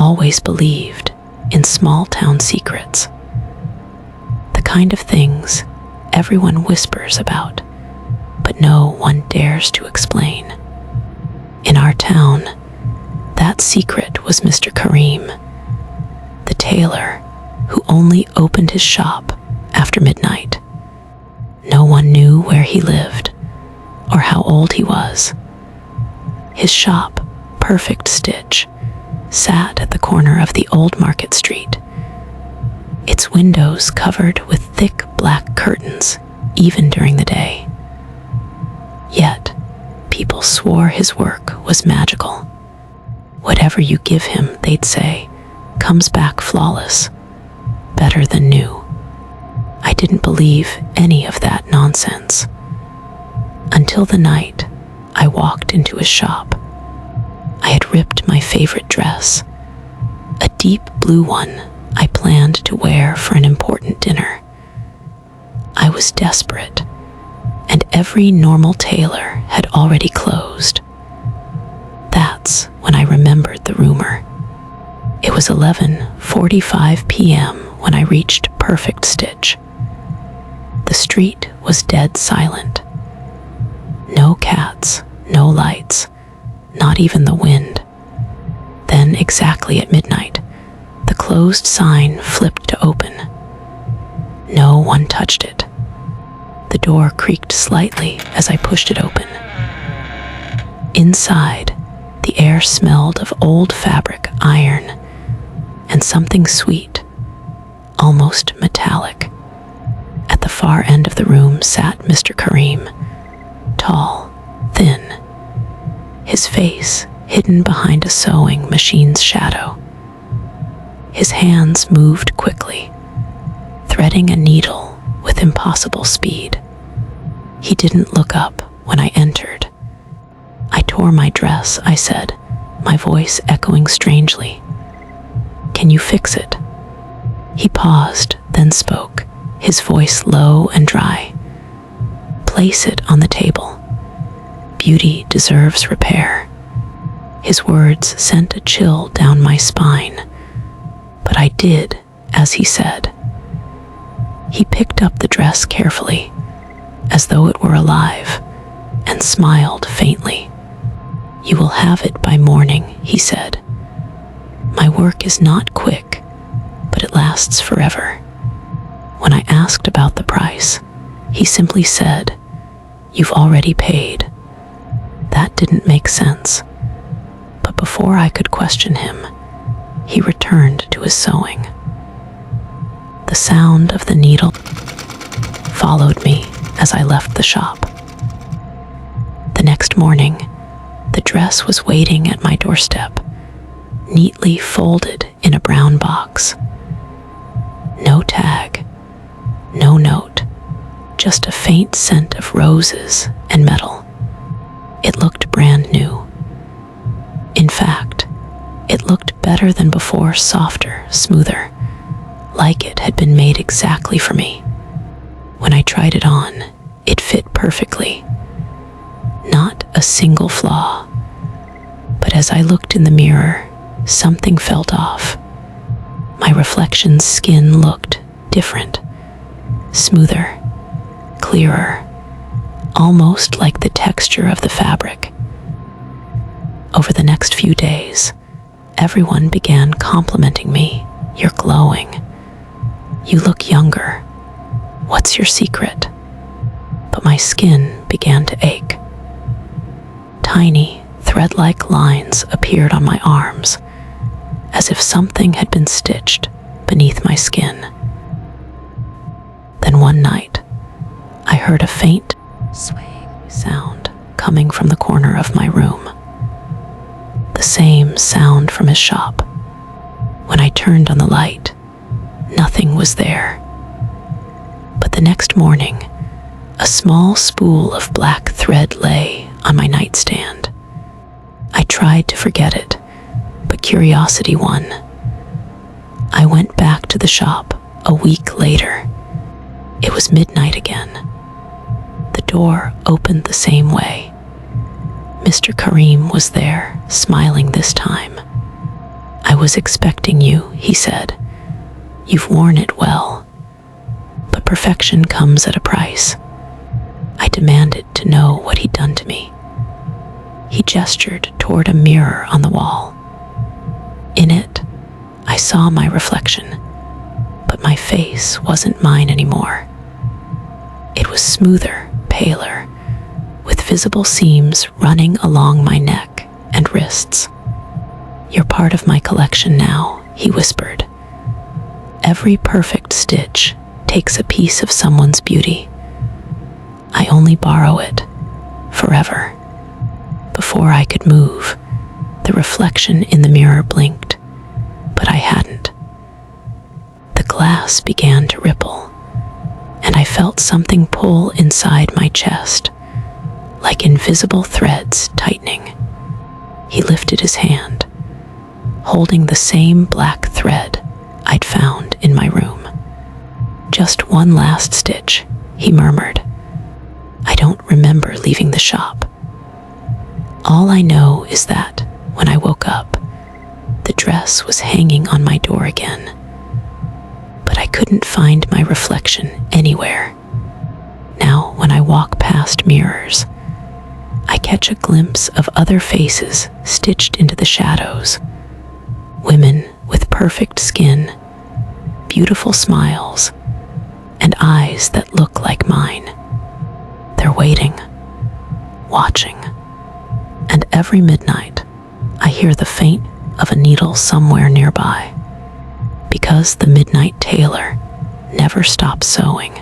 always believed in small-town secrets. The kind of things everyone whispers about, but no one dares to explain. In our town, that secret was Mr. Kareem, the tailor who only opened his shop after midnight. No one knew where he lived or how old he was. His shop, Perfect Stitch, sat at the corner of the old Market Street, its windows covered with thick black curtains even during the day. Yet, people swore his work was magical. Whatever you give him, they'd say, comes back flawless, better than new. I didn't believe any of that nonsense. Until the night I walked into his shop. I had ripped my favorite dress, a deep blue one I planned to wear for an important dinner. I was desperate, and every normal tailor had already closed. That's when I remembered the rumor. It was 11:45 p.m. when I reached Perfect Stitch. The street was dead silent. No cats, no lights, not even the wind. Then, exactly at midnight, the closed sign flipped to open. No one touched it. The door creaked slightly as I pushed it open. Inside, the air smelled of old fabric, iron, and something sweet, almost metallic. At the far end of the room sat Mr. Kareem, tall, thin, his face hidden behind a sewing machine's shadow. His hands moved quickly, threading a needle with impossible speed. He didn't look up when I entered. I tore my dress, I said, my voice echoing strangely. "Can you fix it?" He paused, then spoke, his voice low and dry. "Place it on the table. Beauty deserves repair." His words sent a chill down my spine, but I did as he said. He picked up the dress carefully, as though it were alive, and smiled faintly. "You will have it by morning," he said. "My work is not quick, but it lasts forever." When I asked about the price, he simply said, "You've already paid." That didn't make sense, but before I could question him, he returned to his sewing. The sound of the needle followed me as I left the shop. The next morning, the dress was waiting at my doorstep, neatly folded in a brown box. No tag, no note, just a faint scent of roses and metal. It looked brand new. In fact, it looked better than before, softer, smoother, like it had been made exactly for me. When I tried it on, it fit perfectly. Not a single flaw. But as I looked in the mirror, something felt off. My reflection's skin looked different, smoother, clearer, almost like the texture of the fabric. Over the next few days, everyone began complimenting me. "You're glowing. You look younger. What's your secret?" But my skin began to ache. Tiny, thread-like lines appeared on my arms, as if something had been stitched beneath my skin. Then one night, I heard a faint swaying sound coming from the corner of my room. The same sound from his shop. When I turned on the light, nothing was there. But the next morning, a small spool of black thread lay on my nightstand. I tried to forget it, but curiosity won. I went back to the shop a week later. It was midnight again. The door opened the same way. Mr. Kareem was there, smiling this time. I was expecting you," he said. "You've worn it well, but perfection comes at a price." I demanded to know what he'd done to me. He gestured toward a mirror on the wall. In it, I saw my reflection, but my face wasn't mine anymore. It was smoother, paler, with visible seams running along my neck and wrists. "You're part of my collection now," he whispered. "Every perfect stitch takes a piece of someone's beauty. I only borrow it forever." Before I could move, the reflection in the mirror blinked, but I hadn't. The glass began to ripple, and I felt something pull inside my chest, like invisible threads tightening. He lifted his hand, holding the same black thread I'd found in my room. "Just one last stitch," he murmured. "I don't remember leaving the shop. All I know is that when I woke up, the dress was hanging on my door again, but I couldn't find my reflection anywhere. Now, when I walk past mirrors, I catch a glimpse of other faces stitched into the shadows. Women with perfect skin, beautiful smiles, and eyes that look like mine. They're waiting, watching, and every midnight I hear the faint of a needle somewhere nearby, because the midnight tailor never stops sewing.